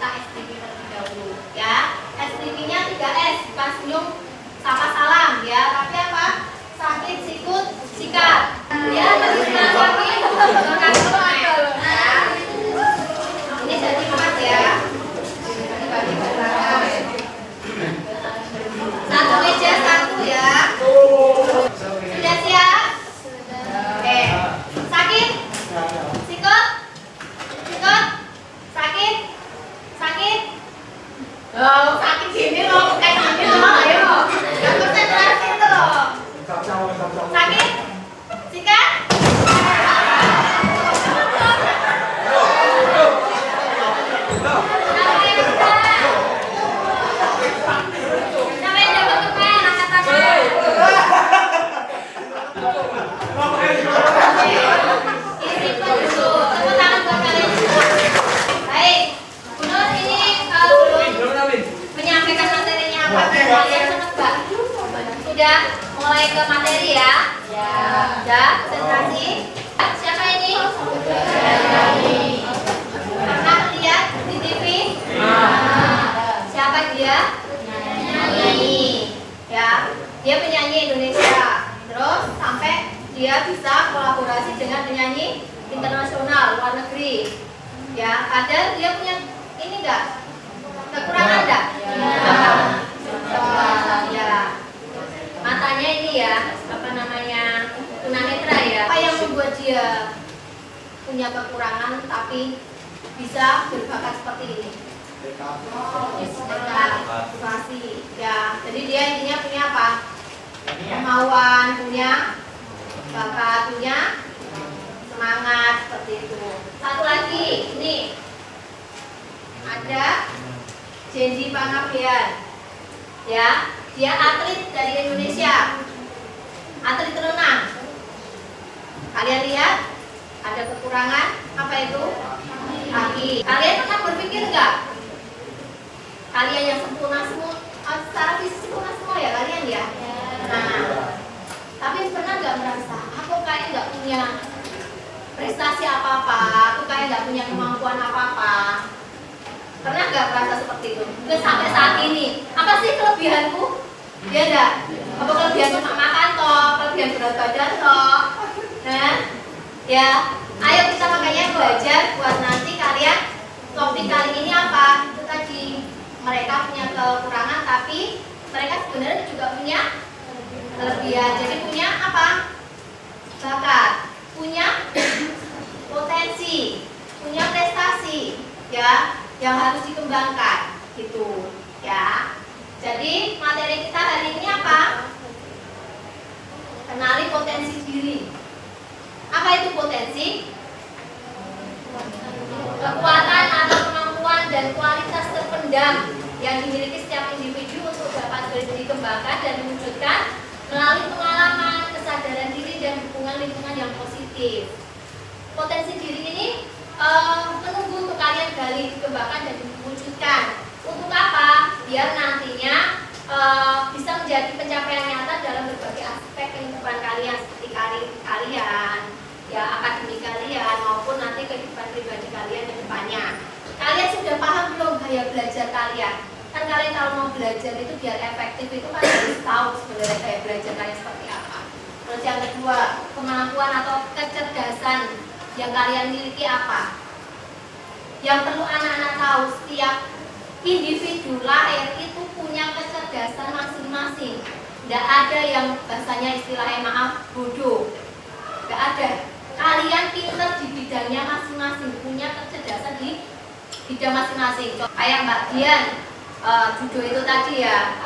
kita SPG terlebih dahulu ya. SPG-nya 3S, bukan senyum, sapa, salam ya, tapi apa? Sakit, sikut, sikat ya, lebih senang lagi ini jadi emas ya. Satu meja satu ya. Sudah siap? Oke. Sakit? Sikut? Sikut? Sakit? Sakit? Oh, sakit gini loh, kayak gini loh, ayo. Yang konsentrasi itu loh. Sakit? Sikat? Sudah mulai ke materi ya? Ya, konsentrasi. Siapa ini? Pernah lihat di TV? Siapa dia? Penyanyi. Ya, dia penyanyi Indonesia. Terus sampai dia bisa kolaborasi dengan penyanyi internasional luar negeri. Ya, ada dia punya ini enggak? Kekurangan enggak? Ya. Matanya ini ya, apa namanya, tunanetra ya. Apa yang membuat dia punya kekurangan tapi bisa berbakat seperti ini? Motivasi ya. Jadi dia intinya punya apa? Kemauan, punya bakat, punya semangat seperti itu. Satu lagi, ini ada Jendi Panggabean ya. Dia atlet dari Indonesia, atlet renang. Kalian lihat ada kekurangan apa itu? Kaki. Kalian pernah berpikir nggak? Kalian yang sempurna semua, secara fisik sempurna semua ya kalian ya. Nah, tapi pernah nggak merasa aku kayak nggak punya prestasi apa-apa, aku kayak nggak punya kemampuan apa-apa? Pernah nggak merasa seperti itu? Mungkin sampai saat ini, apa sih kelebihanku? Ya enggak? Apa kelebihan cuma makan toh, kelebihan berat badan toh? Nah, ya, ayo kita makanya belajar buat nanti kalian topik kali ini apa? Itu tadi mereka punya kekurangan tapi mereka sebenarnya juga punya kelebihan. Jadi punya apa? Bakat, punya potensi, punya prestasi, ya, yang harus dikembangkan, gitu, ya. Jadi materi kita hari ini apa? Kenali potensi diri. Apa itu potensi? Kekuatan atau kemampuan dan kualitas terpendam yang dimiliki setiap individu untuk dapat dikembangkan dan diwujudkan melalui pengalaman, kesadaran diri dan dukungan lingkungan yang positif. Potensi diri ini menunggu untuk kalian gali, dikembangkan dan diwujudkan. Untuk apa? Biar nantinya bisa menjadi pencapaian nyata dalam berbagai aspek kehidupan kalian, seperti karir kalian, ya, akademik kalian, maupun nanti kehidupan pribadi kalian ke depannya. Kalian sudah paham belum gaya belajar kalian? Kan kalian kalau mau belajar itu biar efektif itu kan harus tahu sebenarnya gaya belajar kalian seperti apa. Terus yang kedua, kemampuan atau kecerdasan yang kalian miliki apa? Yang perlu anak-anak tahu, setiap individu lahir itu punya kecerdasan masing-masing. Tidak ada yang bahasanya istilahnya maaf bodoh. Tidak ada. Kalian pintar di bidangnya masing-masing, punya kecerdasan di bidang masing-masing. Kayak Mbak Dian, judo itu tadi ya,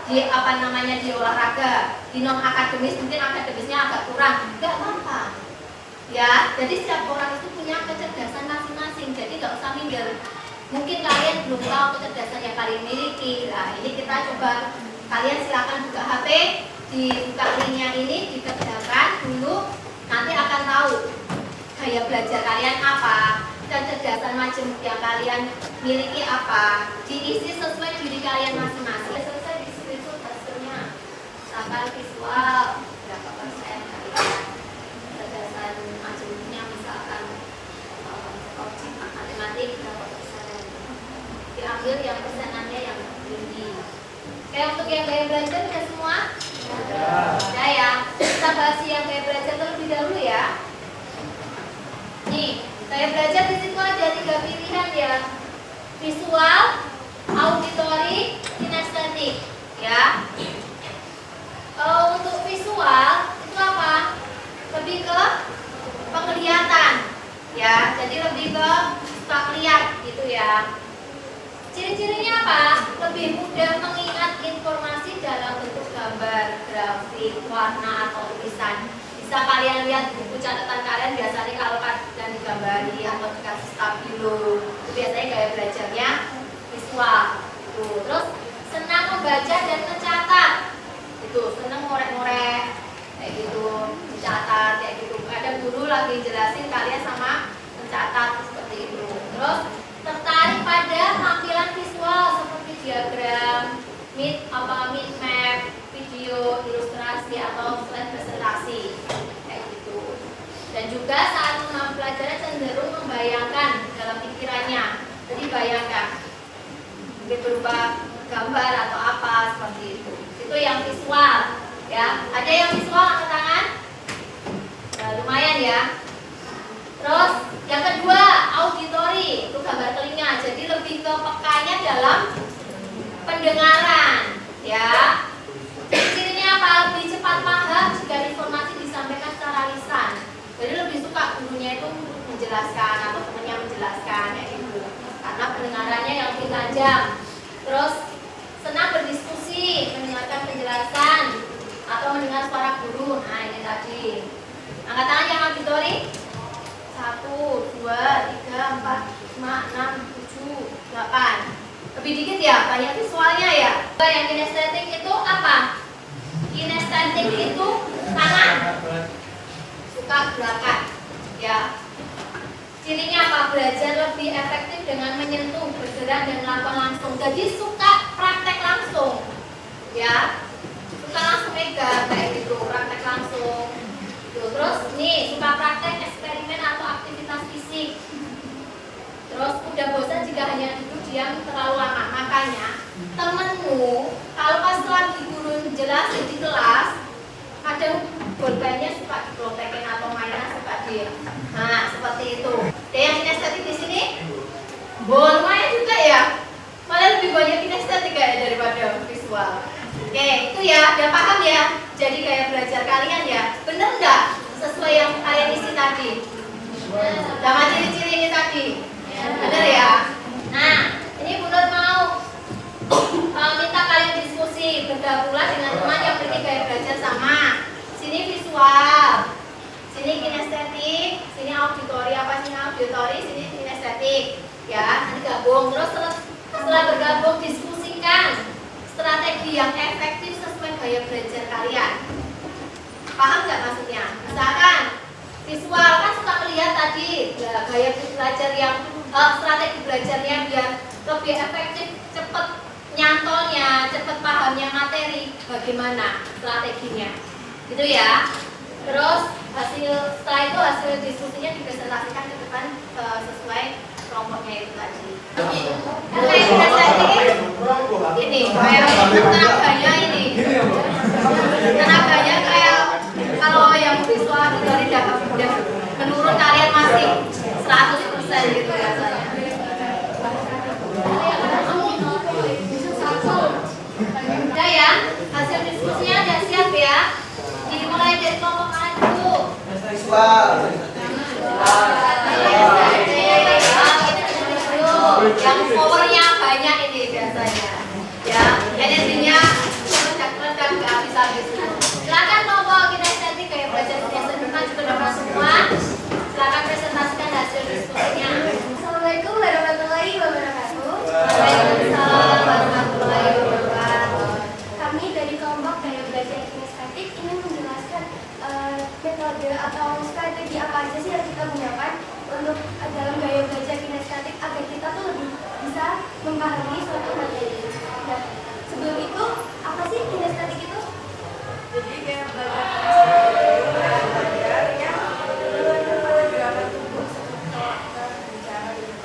di apa namanya di olahraga, di non akademis mungkin akademisnya agak kurang, nggak apa-apa. Ya, jadi setiap orang itu punya kecerdasan masing-masing. Jadi nggak usah minder. Mungkin kalian belum tahu kecerdasan yang kalian miliki. Nah, ini kita coba, kalian silakan buka HP, dibuka linknya ini, dikerjakan dulu, nanti akan tahu gaya belajar kalian apa, kecerdasan macam yang kalian miliki apa, diisi sesuai diri kalian masing-masing. Selesai di screenshot hasilnya, misalkan visual berapa persen kalian, kecerdasan macamnya misalkan objek matematik berapa persen, ambil yang persenannya yang tinggi. Kayak untuk yang gaya belajar udah semua? Udah ya. Kita bahas yang gaya belajar terlebih dahulu ya. Nih, gaya belajar di situ ada 3 pilihan ya. Visual, auditory, kinestetik ya. Untuk visual itu apa? Lebih ke penglihatan ya. Jadi lebih ke suka lihat gitu ya. Ciri-cirinya apa? Lebih mudah mengingat informasi dalam bentuk gambar, grafik, warna atau tulisan. Bisa kalian lihat di buku catatan kalian, biasanya kalau kalian digambari atau dikasih stabilo, itu biasanya gaya belajarnya visual. Terus senang membaca dan mencatat. Itu senang ngorek-ngorek kayak gitu, mencatat kayak gitu. Ada guru lagi jelasin kalian sama mencatat seperti itu. Terus tertarik pada tampilan visual seperti diagram, mind map, video, ilustrasi atau slide presentasi kayak gitu. Dan juga saat mengambil pelajaran cenderung membayangkan dalam pikirannya. Jadi bayangkan mungkin berupa gambar atau apa seperti itu. Itu yang visual ya. Ada yang visual angkat tangan? Lumayan ya. Terus yang kedua auditory, itu gambar telinga. Jadi lebih ke pekanya dalam pendengaran ya. Cirinya apa? Lebih cepat paham jika informasi disampaikan secara lisan. Jadi lebih suka gurunya itu menjelaskan atau temannya menjelaskan ya gitu. Karena pendengarannya yang lebih tajam. Terus senang berdiskusi, mendengarkan penjelasan atau mendengar suara guru. Nah ini tadi. Angkat tangan yang auditory. 1, 2, 3, 4, 5, 6, 7, 8. Lebih dikit ya, banyak visualnya ya. Yang kinestetik itu apa? Kinestetik itu tangan suka gerakan ya. Cirinya apa? Belajar lebih efektif dengan menyentuh, bergerak dan melakukan langsung. Jadi suka praktek langsung ya. Suka langsung megang kayak gitu, praktek langsung. Terus nih suka praktek eksperimen atau aktivitas fisik. Terus udah bosan jika hanya duduk diam terlalu lama. Makanya temenmu kalau pas lagi guru jelasin di kelas, kadang bolpennya suka diplotekin atau mainnya suka di, nah seperti itu. Dan yang kinestetik di sini, bolanya juga ya. Malah lebih banyak kinestetik kayak daripada visual. Oke, itu ya, udah paham ya. Jadi kayak belajar kalian ya, bener nggak sesuai yang kalian isi tadi? Sama ciri-ciri ini tadi, bener ya. Nah, ini Bu Nur mau minta kalian diskusi, bergabunglah dengan teman yang memiliki gaya belajar sama. Sini visual, sini kinestetik, sini auditory, apa sini auditory, sini kinestetik, ya. Nanti gabung, terus setelah bergabung diskusikan strategi yang efektif sesuai gaya belajar kalian. Paham nggak maksudnya? Misalkan visual kan suka melihat tadi gaya belajar yang strategi belajarnya biar lebih efektif, cepet nyantolnya, cepet pahamnya materi, bagaimana strateginya, gitu ya. Terus setelah itu hasil diskusinya dipresentasikan ke depan sesuai kelompoknya itu tadi. Kayak ini kayak tenaganya ini, tenaganya kayak kalau yang visual dari udah menurun kalian masih 100% gitu biasanya. Udah ya, hasil diskusinya udah siap ya. Dimulai dari kelompok mana dulu? Yang powernya banyak ini biasanya ya, energinya meledak-meledak nggak habis-habis. Silakan kelompok kinestetik kayak belajar kinestetik juga dapat semua. Silakan presentasikan hasil diskusinya. Assalamualaikum warahmatullahi wabarakatuh. Waalaikumsalam warahmatullahi wabarakatuh. Kami dari kelompok gaya belajar kinestetik ingin menjelaskan metode atau strategi apa aja sih yang kita gunakan untuk dalam gaya belajar kinestetik agar kita tuh lebih bisa memahami suatu materi. Nah, sebelum itu apa sih kinestetik itu? Jadi kayak belajar kinestetik itu belajar yang berhubungan pada gerakan tubuh seperti bicara gitu.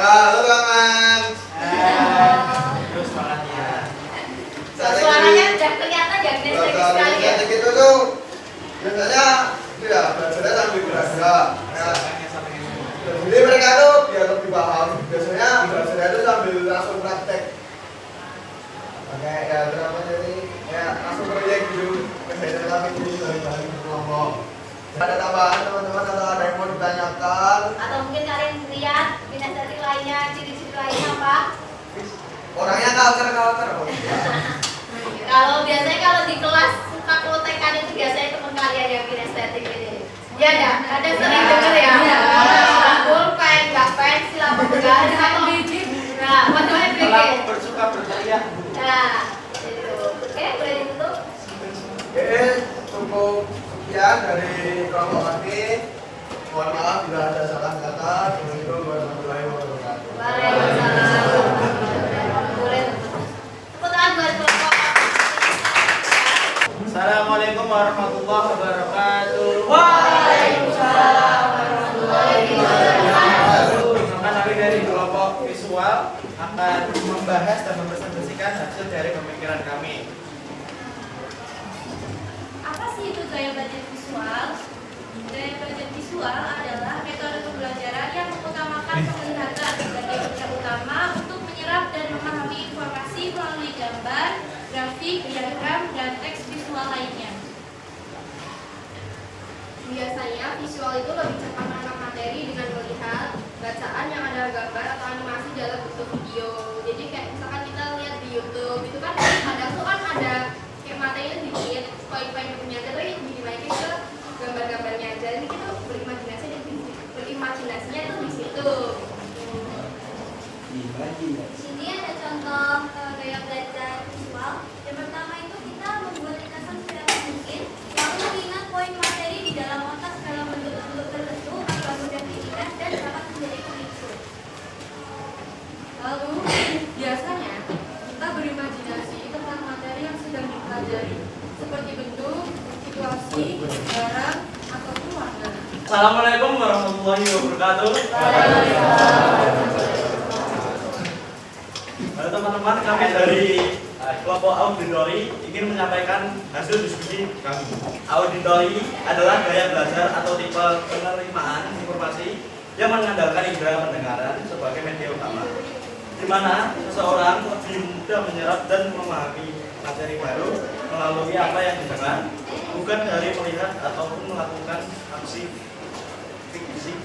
Halo kangen. Terus makannya. Suaranya udah kelihatan ya kinesthetik sekali ya. Gitu tuh. Biasanya itu ya belajarnya sambil gerak-gerak. Ya. Jadi mereka tuh biar lebih paham. Biasanya belajarnya itu sambil langsung praktek. Oke, ya berapa jadi ya langsung proyek gitu. Biasanya kami ini bahan-bahan kelompok. Ada tambahan teman-teman atau ada yang mau ditanyakan? Atau mungkin kalian lihat kinesthetik lainnya, ciri-ciri lainnya apa? Orangnya kalter. Kalau biasanya kalau di kelas suka klotekan itu biasanya teman kalian yang kinestetik ini. Ya enggak? Ada sering dengar ya. Pulpen, enggak pensil, apa enggak ada atau nah, macamnya Kalau BG. aku bersuka berkarya. Nah, itu. Oke, boleh ditutup. Oke, cukup sekian dari kelompok kami. Mohon maaf bila ada salah kata. Assalamualaikum warahmatullahi wabarakatuh. Waalaikumsalam. Boleh tutup. Tepuk tangan buat kelompok. Assalamualaikum warahmatullahi wabarakatuh. Waalaikumsalam warahmatullahi wabarakatuh. Maka kami dari kelompok visual akan membahas dan mempresentasikan hasil dari pemikiran kami. Apa sih itu gaya belajar visual? Gaya belajar visual adalah metode pembelajaran yang mengutamakan penglihatan sebagai kunci utama untuk menyerap dan memahami informasi melalui gambar, grafik, diagram, dan teks visual lainnya. Biasanya visual itu lebih cepat menangkap materi dengan melihat bacaan yang ada gambar atau animasi dalam bentuk video. Jadi kayak misalkan kita lihat di YouTube itu kan kadang tuh kan ada kayak materinya dikit, poin-poin punya tapi dinaikin ke gambar-gambarnya aja. Jadi kita berimajinasinya itu di situ. Sini ada contoh gaya belajar visual. Yang pertama itu kita membuat ringkasan secara mungkin, lalu mengingat poin materi di dalam otak dalam bentuk-bentuk tertentu agar mudah diingat dan dapat menjadi pemicu. Lalu biasanya kita berimajinasi tentang materi yang sedang dipelajari, seperti bentuk, situasi, barang, ataupun warna. Assalamualaikum warahmatullahi wabarakatuh. Halo teman-teman, kami dari kelompok auditori ingin menyampaikan hasil diskusi kami. Auditori adalah gaya belajar atau tipe penerimaan informasi yang mengandalkan indera pendengaran sebagai media utama, di mana seseorang lebih mudah menyerap dan memahami materi baru melalui apa yang didengar, bukan dari melihat ataupun melakukan aksi fisik.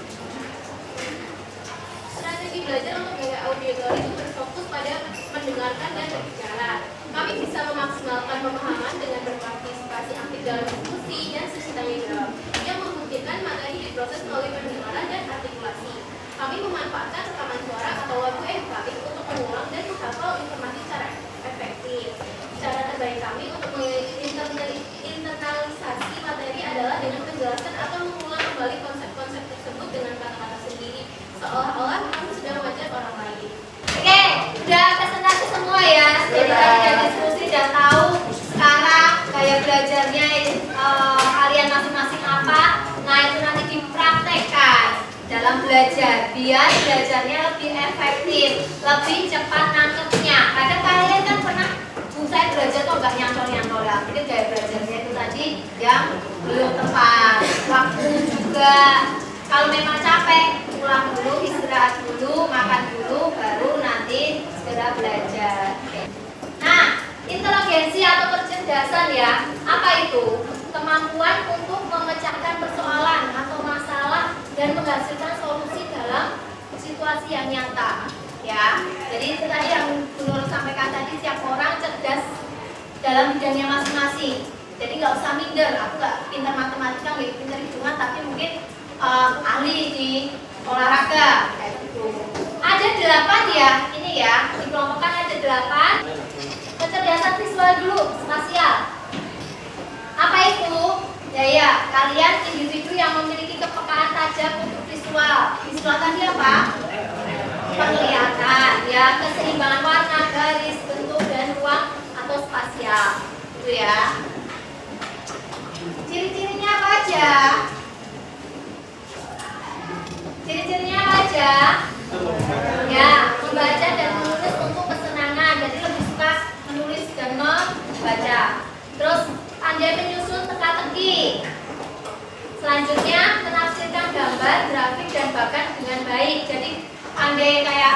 Strategi belajar untuk gaya auditori itu berfokus pada mendengarkan dan berbicara. Kami bisa memaksimalkan pemahaman dengan berpartisipasi aktif dalam diskusi dan sesi tanya jawab yang membuktikan materi diproses melalui pendengaran dan artikulasi. Kami memanfaatkan rekaman suara atau lagu edukatif untuk mengulang dan menghafal informasi secara efektif. Cara terbaik kami untuk menginternalisasi materi adalah dengan menjelaskan atau mengulang kembali konsep-konsep tersebut dengan kata-kata sendiri, seolah-olah kami sudah mengajar orang lain. Oke, udah presentasi semua ya. Jadi tadi udah diskusi, udah tahu sekarang gaya belajarnya kalian masing-masing apa. Nah itu nanti dipraktekkan dalam belajar biar belajarnya lebih efektif, lebih cepat nangkepnya. Kadang kalian kan pernah saya belajar kok nggak nyantol-nyantol ya. Mungkin gaya belajarnya itu tadi yang belum tepat. Waktu juga. Kalau memang capek, pulang dulu, istirahat dulu, makan dulu, baru nanti segera belajar. Oke. Nah, inteligensi atau kecerdasan ya, apa itu? Kemampuan untuk memecahkan persoalan atau masalah dan menghasilkan solusi dalam situasi yang nyata. Ya, jadi itu tadi yang Bu Nur sampaikan tadi, setiap orang cerdas dalam bidangnya masing-masing. Jadi nggak usah minder, aku nggak pintar matematika, nggak pintar hitungan, tapi mungkin ahli di olahraga kayak gitu. Ada 8 ya, ini ya dikelompokkan ada 8. Kecerdasan visual dulu, spasial. Apa itu? Ya, kalian individu yang memiliki kepekaan tajam untuk visual. Visual tadi apa? Penglihatan, ya, keseimbangan warna, garis, bentuk dan ruang atau spasial. Itu ya. Ciri-cirinya apa aja? Ciri-cirinya apa aja? Ya, Selanjutnya, menafsirkan gambar, grafik, dan bahkan dengan baik. Jadi, pandai kayak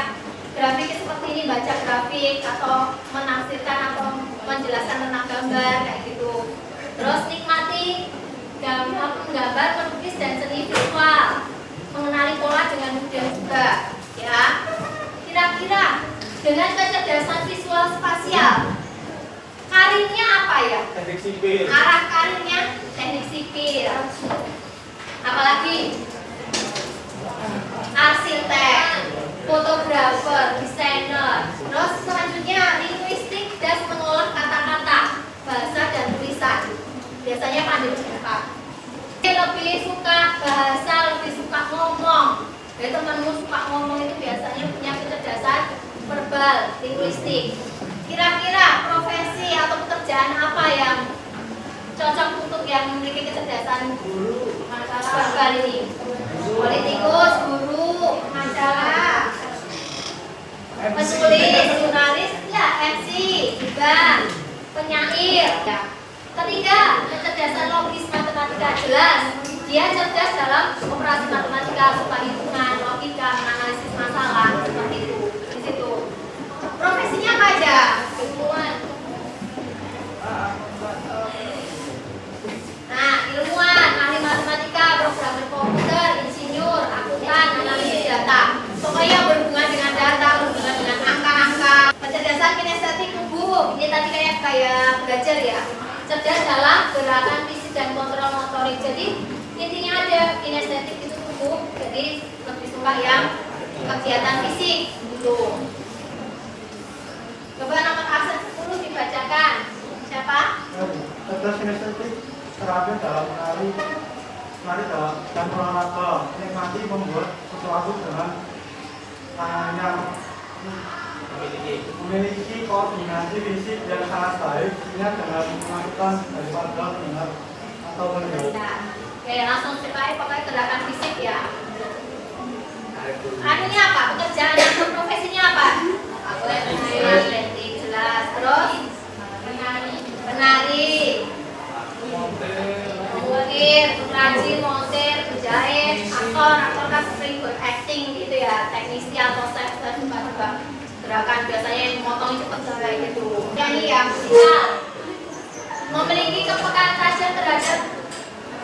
grafik seperti ini, baca grafik atau menafsirkan atau menjelaskan tentang gambar kayak gitu. Terus nikmati menggambar, melukis, dan seni visual, mengenali pola dengan mudah juga, ya. Kira-kira dengan kecerdasan visual spasial, karirnya apa ya? Teknik sipil. Arah karirnya teknik sipil. Apalagi arsitek, fotografer, desainer. Terus selanjutnya linguistik dan mengolah kata-kata, bahasa dan tulisan. Biasanya pandai bercakap. Lebih suka bahasa, lebih suka ngomong. Jadi temanmu suka ngomong itu biasanya punya kecerdasan verbal, linguistik. Kira-kira profesi atau pekerjaan apa yang cocok untuk yang memiliki kecerdasan verbal ini? Politikus, guru, majalah, penulis, jurnalis, ya MC, juga penyair. Ya. Ketiga, kecerdasan logis matematika jelas. Dia cerdas dalam operasi matematika, suka hitungan, logika, menganalisis masalah seperti itu. Di situ. Profesinya apa aja? Ilmuwan. Nah, ilmuwan, ahli matematika, programmer komputer, insinyur, akuntan, analisis data. Pokoknya berhubungan dengan data, berhubungan dengan angka-angka. Kecerdasan kinestetik tubuh. Ini tadi kayak belajar ya. Cerdas dalam gerakan fisik dan kontrol motorik. Jadi intinya ada kinestetik itu tubuh. Jadi lebih suka yang kegiatan fisik gitu. Coba nomor absen 10 dibacakan. Siapa? Cerdas kinestetik terakhir dalam menari dalam dan olahraga, nikmati membuat sesuatu dengan tangannya, memiliki koordinasi fisik yang sangat baik, ingat dengan melakukan daripada mendengar atau melihat. Oke, langsung supaya pakai gerakan fisik ya. Anunya apa? Pekerjaan atau profesinya apa? Atletik jelas. Terus penari, mengukir, pengrajin, montir, penjahit, aktor kan sering acting gitu ya, teknisi atau chef juga gerakan biasanya yang motong cepat kayak gitu. Nyanyi ya, musikal, memiliki kepekaan tajam terhadap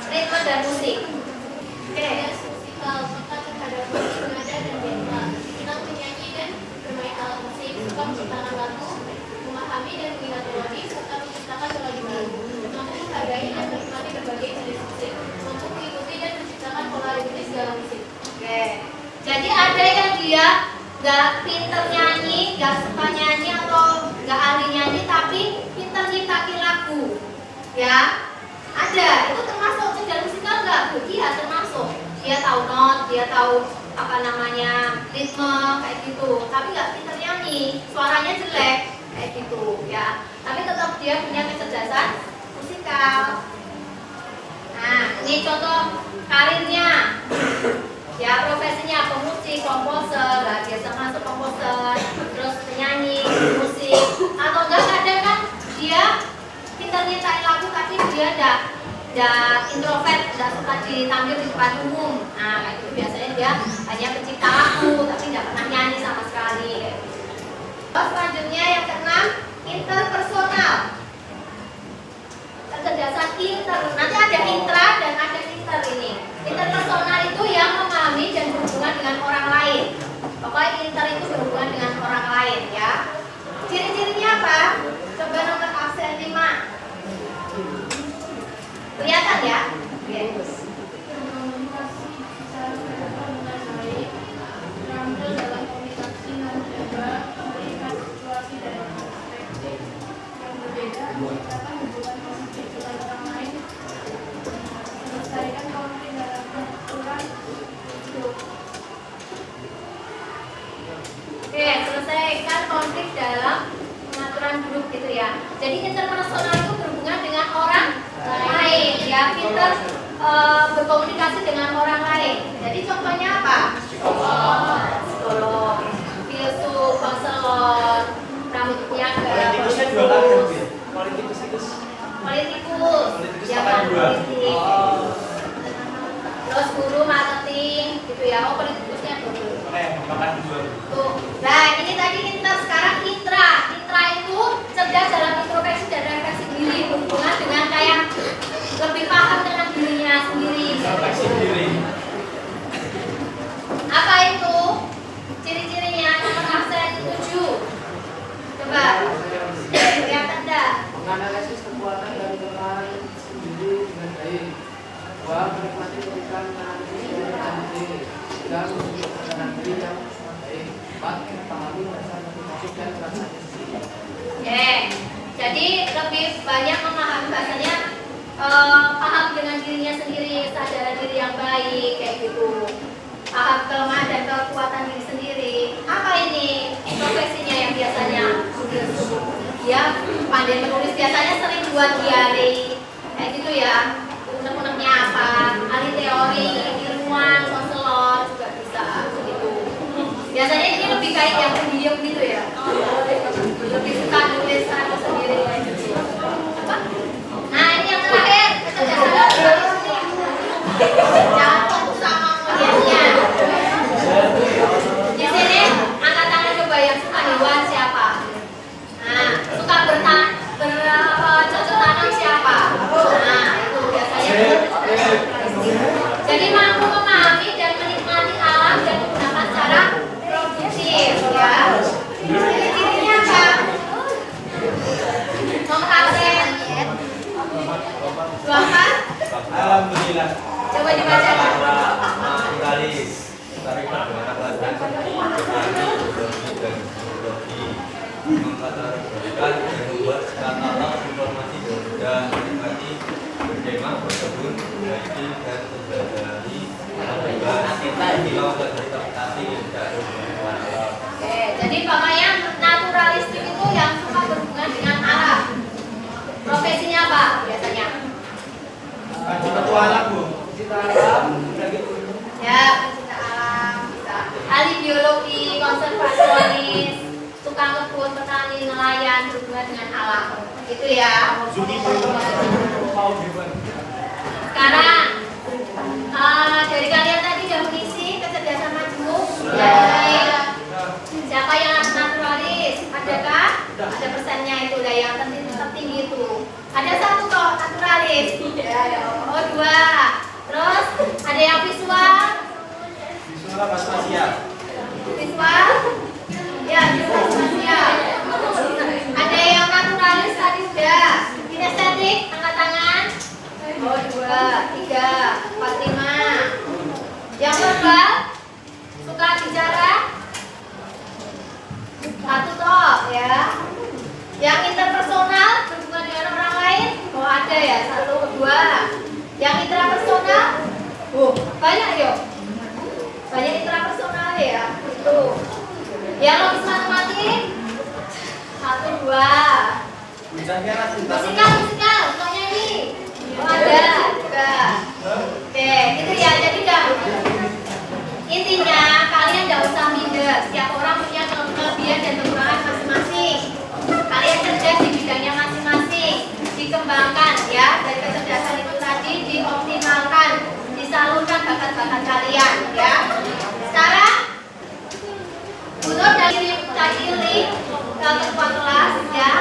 ritme dan musik. Oke. Musikal, maka terhadap musik nada dan benda. Kita menyanyi dan bermain alat musik, suka menciptakan lagu, memahami dan mengingat melodi, serta menciptakan melodi baru. Mampu menghargai dan menikmati berbagai jenis musik, mampu mengikuti dan menciptakan pola ritmis dalam musik. Oke. Jadi ada yang dia nggak pinter nyanyi, nggak suka nyanyi atau nggak ahli nyanyi, tapi pinter nyiptain lagu, ya. Ada, itu termasuk cerdas musikal nggak? Iya termasuk. Dia tahu not, dia tahu apa namanya ritme kayak gitu, tapi nggak pinter nyanyi, suaranya jelek kayak gitu, ya. Tapi tetap dia punya kecerdasan musikal. Nah, ini contoh karirnya. Ya, profesinya pemusik, komposer, lah biasa masuk komposer, terus penyanyi, musik, atau enggak kadang kan dia pintar nyiptain lagu tapi dia enggak introvert, enggak suka ditampil di depan umum. Nah, kayak gitu biasanya dia hanya pencipta lagu tapi enggak pernah nyanyi sama sekali. Terus selanjutnya yang keenam, interpersonal. Kecerdasan inter, nanti ada intra dan ada inter ini. Interpersonal itu yang memahami dan berhubungan dengan orang lain. Pokoknya inter itu berhubungan dengan orang lain ya. Ciri-cirinya apa? Coba nomor absen 5. Kelihatan ya? Yes. Terampil dalam komunikasi dan mencoba melihat situasi dari perspektif yang berbeda, menciptakan hubungan positif dengan orang lain, melestarikan konflik dalam aturan hidup. Oke, selesaikan konflik dalam pengaturan grup gitu ya. Jadi interpersonal itu berhubungan dengan orang lain ya, pintar berkomunikasi dengan orang lain. Jadi contohnya apa? Psikolog, filsuf, konselor, pramugara, Politikusnya dua kali ya, Bu? Politikus itu politikus, Politikus ya pakai kan dua. politik. ya. Oh, politikusnya double. Makan dua. Tuh. Nah, ini tadi inter, sekarang intra. Intra itu cerdas dalam introspeksi dan refleksi diri, berhubungan dengan kayak lebih paham dengan dirinya sendiri. Refleksi diri. Apa itu? Ciri-cirinya nomor absen 7. Coba. Kelihatan enggak? Menganalisis kekuatan dan kelemahan sendiri dengan baik. Dua, menikmati ketika menanti dan untuk kesadaran diri yang baik. Empat, memahami perasaan motivasi dan perasaan sendiri. Oke. Jadi lebih banyak memahami bahasanya paham dengan dirinya sendiri, kesadaran diri yang baik kayak gitu. Paham kelemahan dan kekuatan diri sendiri. Apa ini profesinya yang biasanya dia pandai menulis, biasanya sering buat diary kayak gitu ya. Unek-uneknya apa, ahli teori, ilmuwan, konselor juga bisa gitu. Biasanya ini lebih kayak yang pendiam gitu ya, lebih suka nulis atau sendiri kayak gitu. Apa? Nah ini yang terakhir, kecerdasan listening. Jangan fokus sama melihatnya. Di sini angkat tangan coba yang suka hewan siapa? Nah, suka bercocok tanam siapa? Nah, itu biasanya. Jadi mampu memahami dan menikmati alam dan menggunakan cara produktif, ya. Ciri-cirinya apa? Nomor absen 24. Alhamdulillah. Coba dibacakan. Naturalis. Terlibat dengan pelajaran seperti petani, biologi, dan teknologi. Mengkategorikan dan membuat katalog informasi dan juga menikmati berkemah, berkebun, hiking, dan mempelajari bebas hilau dan interpretasi dan alam. Oke, jadi pakaian naturalistik itu yang suka berhubungan dengan alam. Profesinya apa biasanya? Petualang, Bu. Ya, pencinta alam bisa. Ahli biologi, konservasionis, tukang kebun, petani, nelayan, berhubungan dengan alam. Itu ya. Sekarang dari kalian tadi sudah mengisi kecerdasan majmuk. Ya. Siapa yang naturalis? Adakah? Ada persennya itu lah yang tertinggi itu. Ada satu kok naturalis. Ya. Oh, 2. Terus ada yang visual. Visual apa spasial? Visual. Ya, visual spasial. Ada yang naturalis tadi sudah. Kinestetik, angkat tangan. Oh, 2, 3, 4, 5. Yang verbal, suka bicara. 1 toh, ya. Yang interpersonal, berhubungan dengan orang lain. Oh, ada ya, 1, 2. Yang intrapersonal, banyak yuk. Banyak intrapersonal ya. Itu. Yang logis matematik, 1, 2. Musikal, untuk nyanyi. Oh, ada juga. Oke, gitu ya. Jadi intinya kalian tidak usah minder. Setiap orang punya kelebihan dan kekurangan masing-masing. Kalian cerdas di bidangnya masing-masing. Dikembangkan ya, dari kecerdasan itu tadi dioptimalkan, disalurkan bakat-bakat kalian ya. Sekarang Bunur dari tadi link ke ketua kelas ya.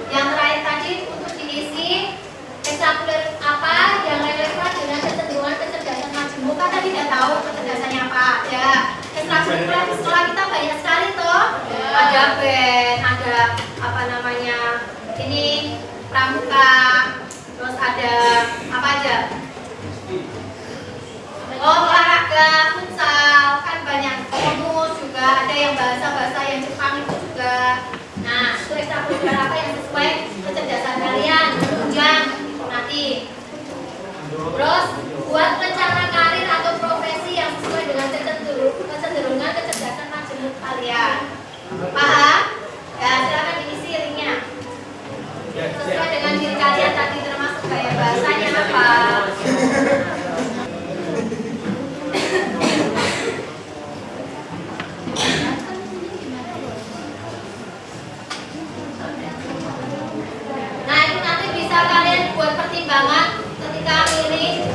Yang terakhir tadi untuk diisi ekstrakurikuler apa yang relevan dengan kecenderungan kecerdasan majmuk. Kan tadi tidak tahu kecerdasannya apa ya. Ekstrakurikuler di sekolah kita banyak sekali toh. Ada band, ada apa namanya ini pramuka, terus ada apa aja? Oh, olahraga, futsal, kan banyak. Komus juga, ada yang bahasa-bahasa yang Jepang itu juga. Nah, itu ekstrakurikuler apa yang sesuai kecerdasan kalian, tunjang itu nanti. Terus buat rencana karir atau profesi yang sesuai dengan kecenderungan kecerdasan majemuk kalian. Paham? Ya, silakan diisi linknya. Sesuai dengan diri kalian tadi, termasuk gaya bahasanya apa. Nah, itu nanti bisa kalian buat pertimbangan ketika milih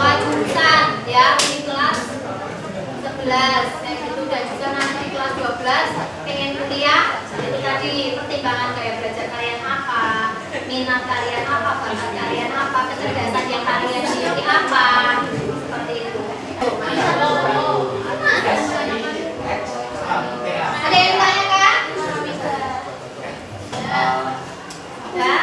jurusan. kayak gitu, dan juga nanti di kelas 12 pengen kuliah, itu tadi pertimbangan gaya belajar kalian apa, minat kalian apa, bakat kalian apa, kecerdasan yang kalian miliki apa, seperti itu. Ada yang tanya kan? Ya.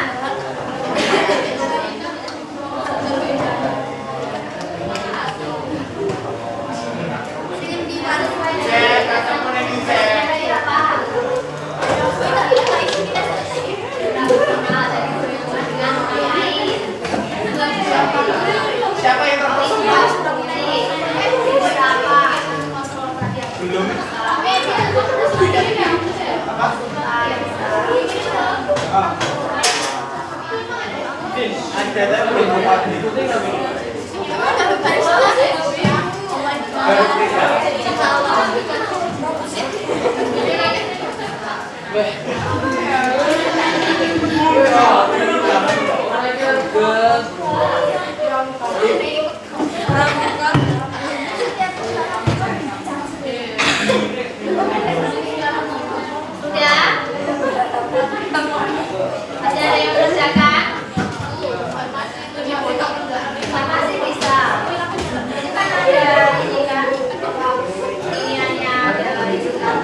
Siapa yang terpesona? Belum. Ada belum ikuti Ada yang mengerjakan? Sama sih bisa. Ini kan ada ini kan iniannya ada itu kan.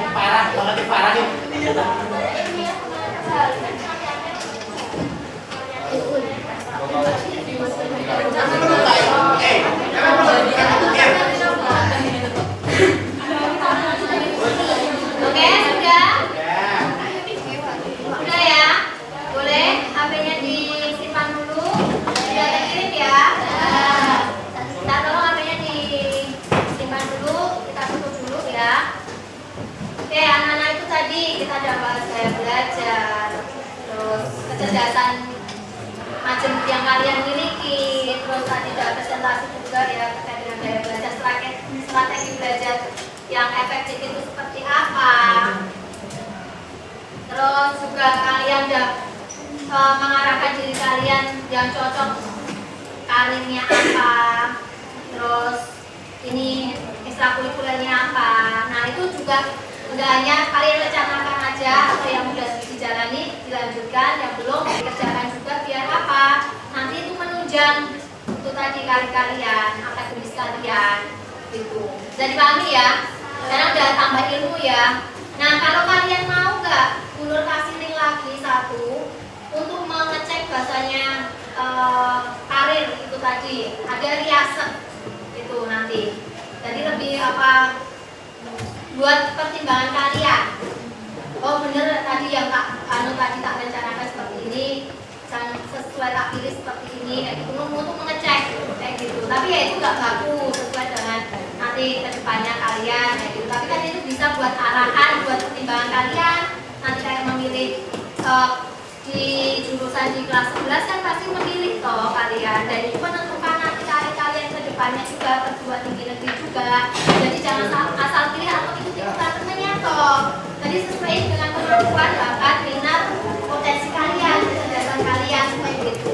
Parah banget, parah nih. Oke, sudah? Sudah ya? Boleh HP-nya disimpan dulu. Sudah terkirim ya? Kita tolong HP-nya disimpan dulu, kita tutup dulu ya. Oke, anak-anak itu tadi kita ada bahas gaya belajar, terus kecerdasan macam yang kalian miliki, terus tadi ada presentasi juga ya terkait dengan gaya belajar, strategi belajar yang efektif itu seperti apa. Terus juga kalian udah mengarahkan diri kalian yang cocok karirnya apa, terus ini ekstrakurikulernya apa. Nah itu juga udah hanya kalian rencanakan aja atau yang udah dijalani dilanjutkan, yang belum dikerjakan juga biar apa nanti itu menunjang itu tadi kalian akademis kalian gitu. Jadi pahami ya, karena udah tambah ilmu ya. Nah kalau kalian mau nggak, Bulur kasih link lagi satu untuk mengecek bahasanya karir itu tadi, ada riaset itu nanti. Jadi lebih apa buat pertimbangan kalian. Oh bener tadi yang tadi tak rencanakan seperti ini, sesuai tak pilih seperti ini, kayak gitu untuk mengecek kayak gitu. Tapi ya itu nggak baku sesuai dengan nanti kedepannya kalian kayak gitu. Tapi kan itu bisa buat arahan, buat pertimbangan kalian. Nanti kalian memilih di jurusan di kelas 11 kan pasti memilih toh kalian, dan itu menentukan nanti karir kalian ke depannya juga, perguruan tinggi negeri juga. Jadi jangan asal pilih atau ikut-ikutan temennya toh. Jadi sesuai dengan kemampuan, bakat, minat, potensi kalian, kecerdasan kalian seperti itu.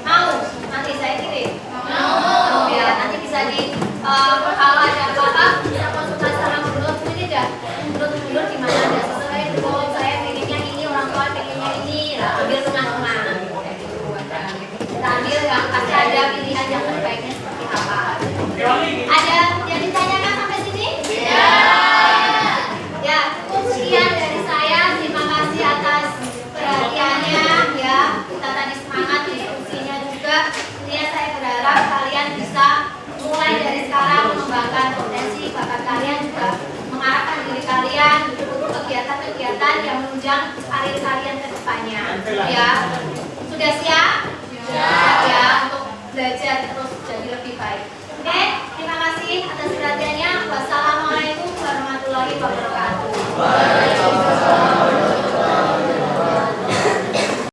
Mau? Nanti saya kirim. Mau ya, nanti bisa di kalau ada apa-apa bisa konsultasi sama guru ini dah. Guru gimana ada sesuai goal saya pengennya ini, orang tua pengennya ini, lah ambil tengah-tengah. Kita ambil yang pasti ada pilihan yang terbaiknya seperti apa. Ada yang ditanyakan sampai sini? Ya. Ya, cukup sekian dari saya. Terima kasih atas agar kalian bisa mulai dari sekarang mengembangkan potensi bakat kalian, juga mengarahkan diri kalian untuk kegiatan-kegiatan yang menunjang karir kalian ke depannya. Ya, sudah siap? Ya, untuk belajar terus jadi lebih baik. Oke, terima kasih atas perhatiannya. Wassalamualaikum warahmatullahi wabarakatuh.